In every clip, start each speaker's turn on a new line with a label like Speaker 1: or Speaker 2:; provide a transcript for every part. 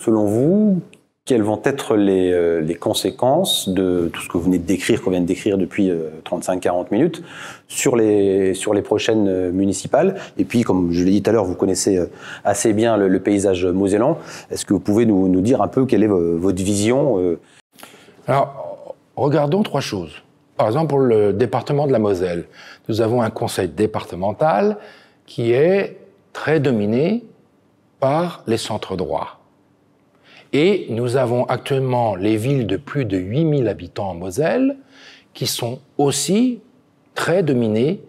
Speaker 1: Selon vous, quelles vont être les conséquences de tout ce que vous venez de décrire, qu'on vient de décrire depuis 35-40 minutes, sur les prochaines municipales? Et puis, comme je l'ai dit tout à l'heure, vous connaissez assez bien le paysage mosellan. Est-ce que vous pouvez nous dire un peu quelle est votre vision?
Speaker 2: Alors, regardons 3 choses. Par exemple, pour le département de la Moselle, nous avons un conseil départemental qui est très dominé par les centres droits. Et nous avons actuellement les villes de plus de 8000 habitants en Moselle qui sont aussi très dominées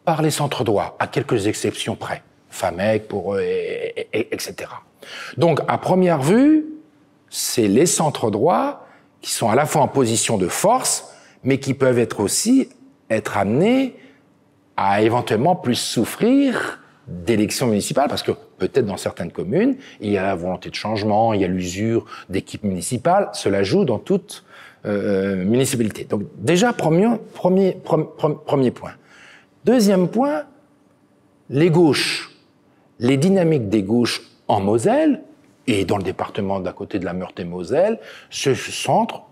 Speaker 2: par les centres droits, à quelques exceptions près. Famec, etc. Donc, à première vue, c'est les centres droits qui sont à la fois en position de force, mais qui peuvent aussi être amenés à éventuellement plus souffrir d'élections municipales, parce que peut-être dans certaines communes, il y a la volonté de changement, il y a l'usure d'équipes municipales, cela joue dans toute municipalité. Donc déjà, premier point. Deuxième point, les gauches. Les dynamiques des gauches en Moselle, et dans le département d'à côté de la Meurthe-et-Moselle, se centrent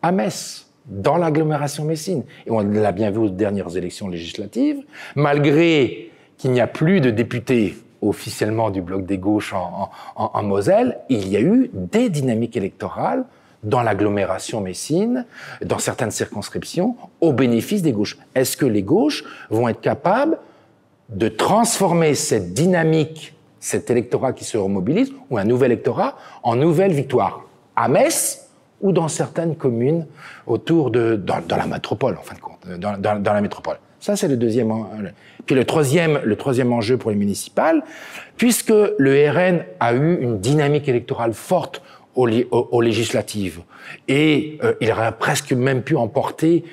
Speaker 2: à Metz, dans l'agglomération messine. Et on l'a bien vu aux dernières élections législatives, malgré qu'il n'y a plus de députés officiellement du bloc des gauches en Moselle, il y a eu des dynamiques électorales dans l'agglomération messine, dans certaines circonscriptions, au bénéfice des gauches. Est-ce que les gauches vont être capables de transformer cette dynamique, cet électorat qui se remobilise, ou un nouvel électorat, en nouvelle victoire à Metz ou dans certaines communes autour dans la métropole, en fin de compte, dans la métropole. Ça, c'est le deuxième. Puis le troisième enjeu pour les municipales, puisque le RN a eu une dynamique électorale forte aux législatives, et il aurait presque même pu emporter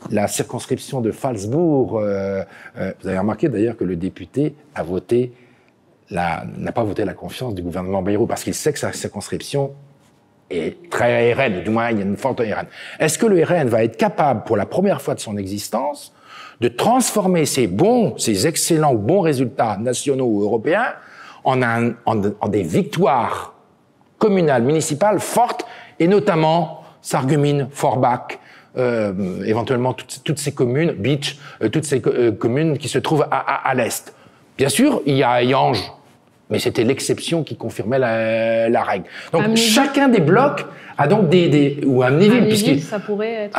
Speaker 2: la circonscription de Phalsbourg. Vous avez remarqué d'ailleurs que le député n'a pas voté la confiance du gouvernement Bayrou, parce qu'il sait que sa circonscription est très RN, du moins il y a une forte RN. Est-ce que le RN va être capable, pour la première fois de son existence, de transformer ces excellents ou bons résultats nationaux ou européens en des victoires communales, municipales fortes, et notamment Sarreguemines, Forbach, éventuellement toutes ces communes, Beach, toutes ces communes qui se trouvent à l'est. Bien sûr, il y a Yange, mais c'était l'exception qui confirmait la règle. Donc chacun des blocs a donc ou Amnéville,
Speaker 3: puisqu'il ça pourrait être.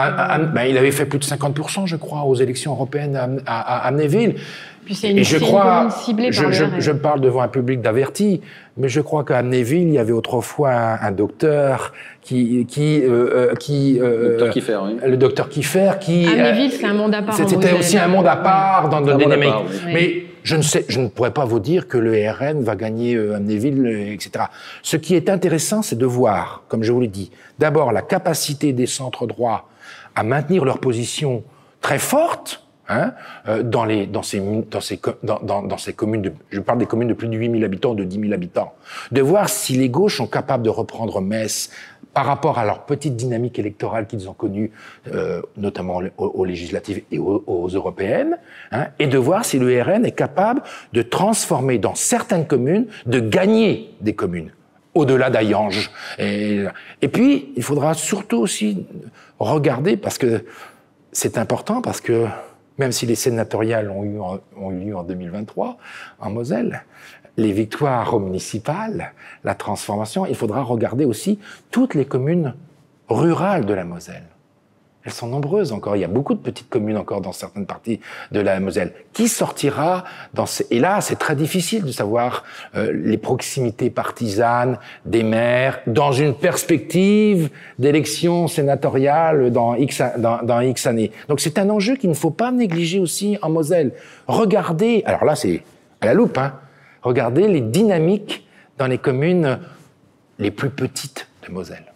Speaker 2: Il avait fait plus de 50%, je crois, aux élections européennes à Amnéville.
Speaker 3: Puis c'est une commune ciblée par le RN.
Speaker 2: Je parle devant un public d'avertis, mais je crois qu'à Amnéville, il y avait autrefois un docteur
Speaker 1: le docteur Kiffer, oui.
Speaker 2: Le docteur Kiffer qui.
Speaker 3: Amnéville, c'est un monde à part.
Speaker 2: C'était aussi un monde à part dans le dynamique.
Speaker 3: Oui.
Speaker 2: Mais je ne pourrais pas vous dire que le RN va gagner Amnéville, etc. Ce qui est intéressant, c'est de voir, comme je vous l'ai dit, d'abord la capacité des centres droits à maintenir leur position très forte, dans ces communes, je parle des communes de plus de 8000 habitants, de 10 000 habitants, de voir si les gauches sont capables de reprendre Metz par rapport à leur petite dynamique électorale qu'ils ont connue, notamment aux législatives et aux européennes, et de voir si le RN est capable de transformer dans certaines communes, de gagner des communes, au-delà d'Ayange. Et puis, il faudra surtout aussi regarder, parce que c'est important, parce que même si les sénatoriales ont eu lieu en 2023, en Moselle, les victoires municipales, la transformation, il faudra regarder aussi toutes les communes rurales de la Moselle. Elles sont nombreuses encore. Il y a beaucoup de petites communes encore dans certaines parties de la Moselle. Qui sortira Et là, c'est très difficile de savoir les proximités partisanes des maires dans une perspective d'élection sénatoriale dans X années. Donc c'est un enjeu qu'il ne faut pas négliger aussi en Moselle. Regardez, alors là c'est à la loupe, regardez les dynamiques dans les communes les plus petites de Moselle.